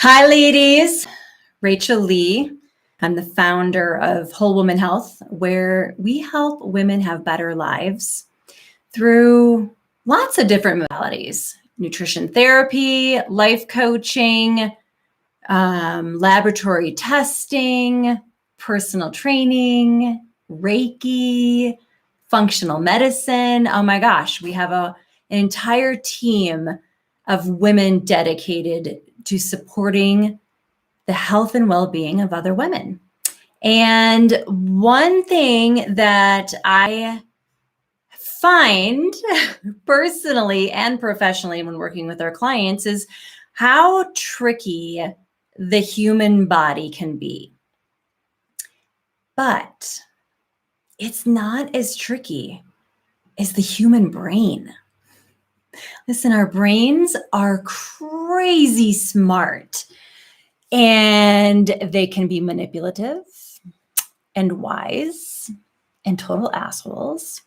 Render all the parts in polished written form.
Hi, ladies. Rachel Lee. I'm the founder of Whole Woman Health, where we help women have better lives through lots of different modalities: nutrition therapy, life coaching, laboratory testing, personal training, Reiki, functional medicine. Oh my gosh, we have an entire team of women dedicated to supporting the health and well-being of other women. And one thing that I find personally and professionally when working with our clients is how tricky the human body can be. But it's not as tricky as the human brain. Listen, our brains are crazy smart. And they can be manipulative and wise and total assholes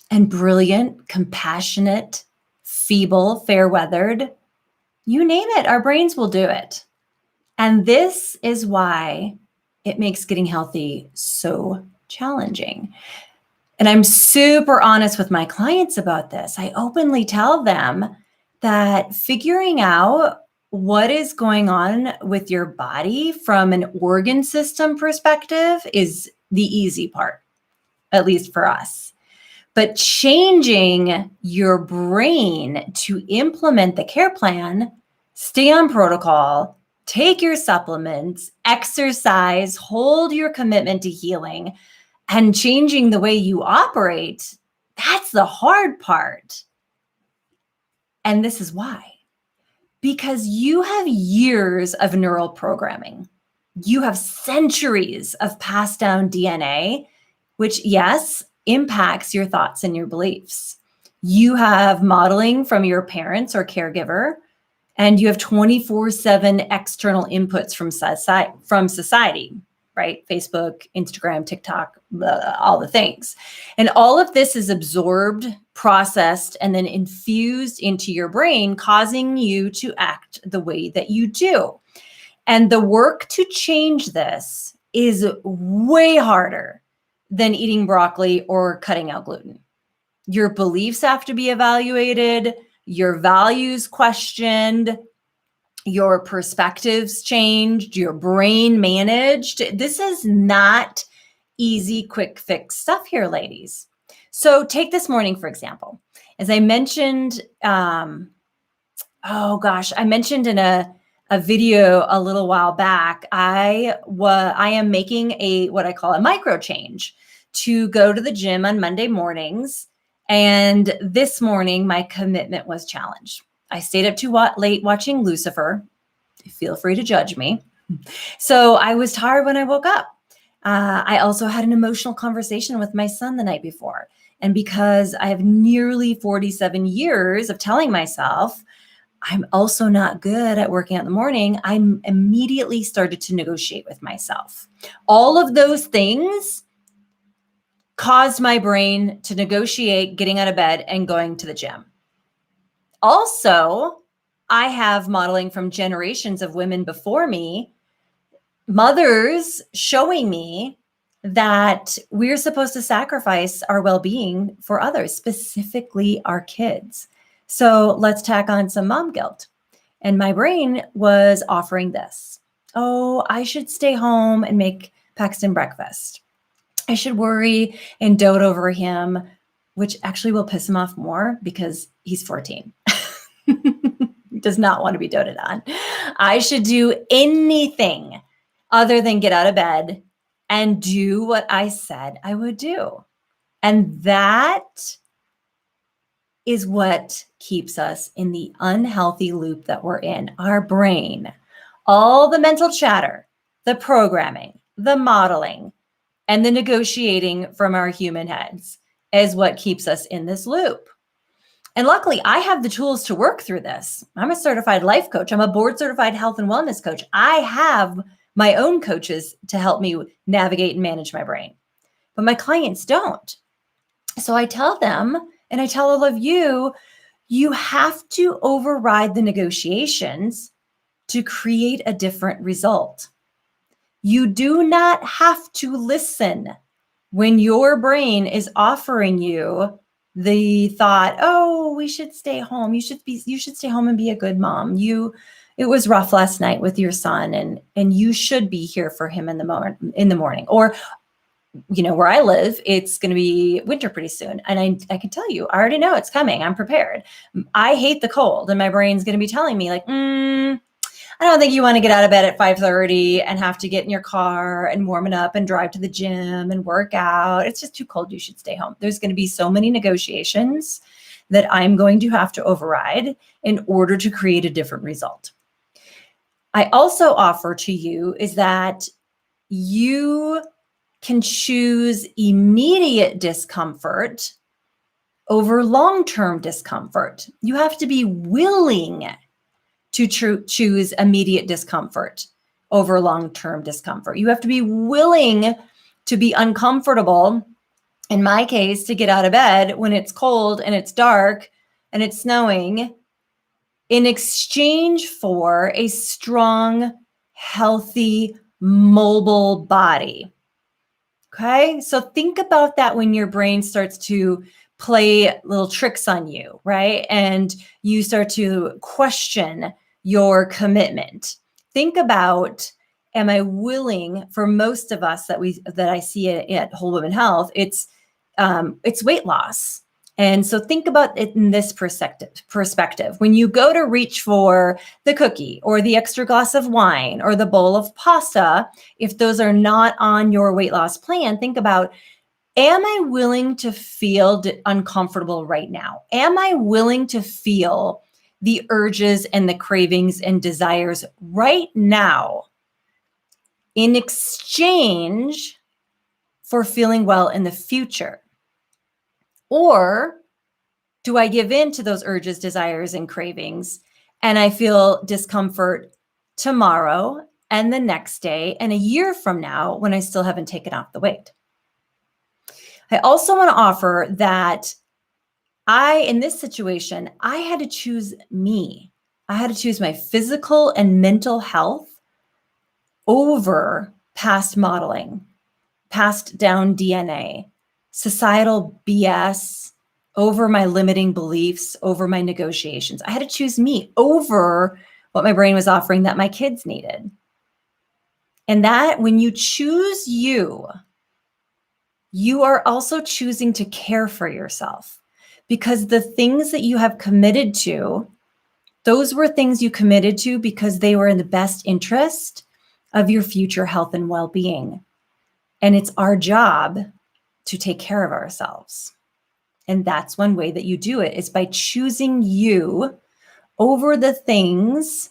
and brilliant, compassionate, feeble, fair-weathered. You name it, our brains will do it. And this is why it makes getting healthy so challenging. And I'm super honest with my clients about this. I openly tell them that figuring out what is going on with your body from an organ system perspective is the easy part, at least for us. But changing your brain to implement the care plan, stay on protocol, take your supplements, exercise, hold your commitment to healing, and changing the way you operate, that's the hard part. And this is why. Because you have years of neural programming. You have centuries of passed down DNA, which, yes, impacts your thoughts and your beliefs. You have modeling from your parents or caregiver, and you have 24/7 external inputs from society, right? Facebook, Instagram, TikTok, all the things. And all of this is absorbed, processed, and then infused into your brain, causing you to act the way that you do. And the work to change this is way harder than eating broccoli or cutting out gluten. Your beliefs have to be evaluated, your values questioned, your perspectives changed, your brain managed. This is not easy, quick fix stuff here, ladies. So take this morning, for example. As I mentioned, I mentioned in a video a little while back, I am making what I call a micro change to go to the gym on Monday mornings. And this morning, my commitment was challenged. I stayed up too late watching Lucifer. Feel free to judge me. So I was tired when I woke up. I also had an emotional conversation with my son the night before. And because I have nearly 47 years of telling myself I'm also not good at working out in the morning, I immediately started to negotiate with myself. All of those things caused my brain to negotiate getting out of bed and going to the gym. Also, I have modeling from generations of women before me, mothers showing me that we're supposed to sacrifice our well-being for others, specifically our kids. So let's tack on some mom guilt. And my brain was offering this. Oh, I should stay home and make Paxton breakfast. I should worry and dote over him, which actually will piss him off more because he's 14. He does not want to be doted on. I should do anything other than get out of bed and do what I said I would do. And that is what keeps us in the unhealthy loop that we're in. Our brain, all the mental chatter, the programming, the modeling, and the negotiating from our human heads is what keeps us in this loop. And luckily, I have the tools to work through this. I'm a certified life coach. I'm a board certified health and wellness coach. I have my own coaches to help me navigate and manage my brain. But my clients don't. So I tell them, and I tell all of you, you have to override the negotiations to create a different result. You do not have to listen when your brain is offering you the thought, oh, we should stay home. You should stay home and be a good mom. It was rough last night with your son, and you should be here for him in the morning. Or, where I live, it's going to be winter pretty soon. And I can tell you, I already know it's coming. I'm prepared. I hate the cold, and my brain's going to be telling me like, I don't think you want to get out of bed at 5:30 and have to get in your car and warm it up and drive to the gym and work out. It's just too cold. You should stay home. There's going to be so many negotiations that I'm going to have to override in order to create a different result. I also offer to you is that you can choose immediate discomfort over long-term discomfort. You have to be willing to choose immediate discomfort over long-term discomfort. You have to be willing to be uncomfortable, in my case, to get out of bed when it's cold and it's dark and it's snowing, in exchange for a strong, healthy, mobile body. Okay, so think about that when your brain starts to play little tricks on you, right? And you start to question your commitment. Think about, am I willing? For most of us that I see at Whole Woman Health, it's weight loss. And so think about it in this perspective. When you go to reach for the cookie or the extra glass of wine or the bowl of pasta, if those are not on your weight loss plan, think about, am I willing to feel uncomfortable right now? Am I willing to feel the urges and the cravings and desires right now in exchange for feeling well in the future? Or do I give in to those urges, desires, and cravings, and I feel discomfort tomorrow and the next day and a year from now when I still haven't taken off the weight? I also want to offer that in this situation, I had to choose me. I had to choose my physical and mental health over past modeling, passed down DNA, societal BS, over my limiting beliefs, over my negotiations. I had to choose me over what my brain was offering that my kids needed. And that when you choose you are also choosing to care for yourself, because the things that you have committed to, those were things you committed to because they were in the best interest of your future health and well-being. And it's our job to take care of ourselves. And that's one way that you do it, is by choosing you over the things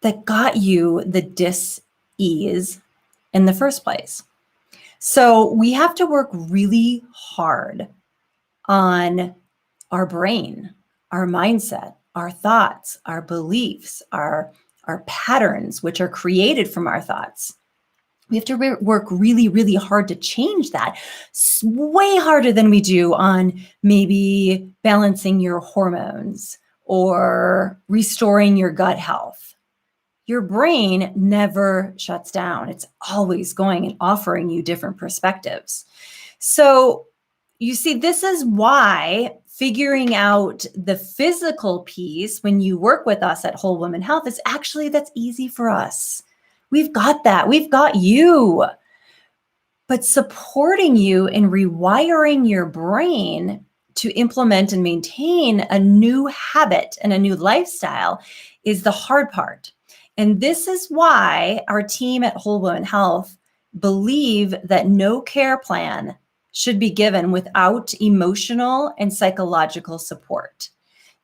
that got you the dis-ease in the first place. So we have to work really hard on our brain, our mindset, our thoughts, our beliefs, our patterns, which are created from our thoughts. We have to work really, really hard to change that. Way harder than we do on maybe balancing your hormones or restoring your gut health. Your brain never shuts down. It's always going and offering you different perspectives. So you see, this is why figuring out the physical piece when you work with us at Whole Woman Health that's easy for us. We've got that. We've got you. But supporting you in rewiring your brain to implement and maintain a new habit and a new lifestyle is the hard part. And this is why our team at Whole Woman Health believe that no care plan should be given without emotional and psychological support.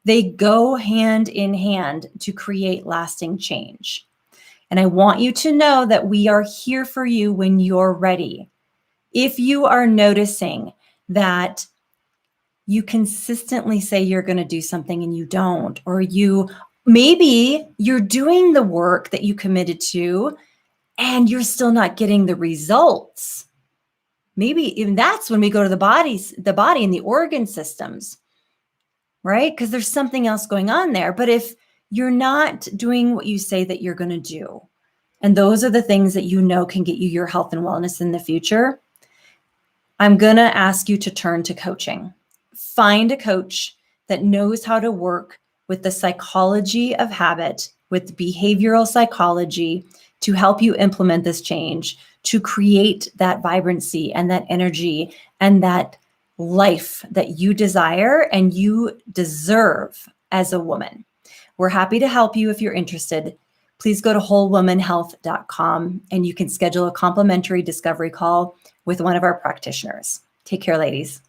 They go hand in hand to create lasting change. And I want you to know that we are here for you when you're ready. If you are noticing that you consistently say you're going to do something and you don't, or maybe you're doing the work that you committed to and you're still not getting the results. Maybe even that's when we go to the body and the organ systems, right? Because there's something else going on there. But if you're not doing what you say that you're going to do, and those are the things that you know can get you your health and wellness in the future, I'm going to ask you to turn to coaching. Find a coach that knows how to work with the psychology of habit, with behavioral psychology to help you implement this change, to create that vibrancy and that energy and that life that you desire and you deserve as a woman. We're happy to help you if you're interested. Please go to wholewomanhealth.com and you can schedule a complimentary discovery call with one of our practitioners. Take care, ladies.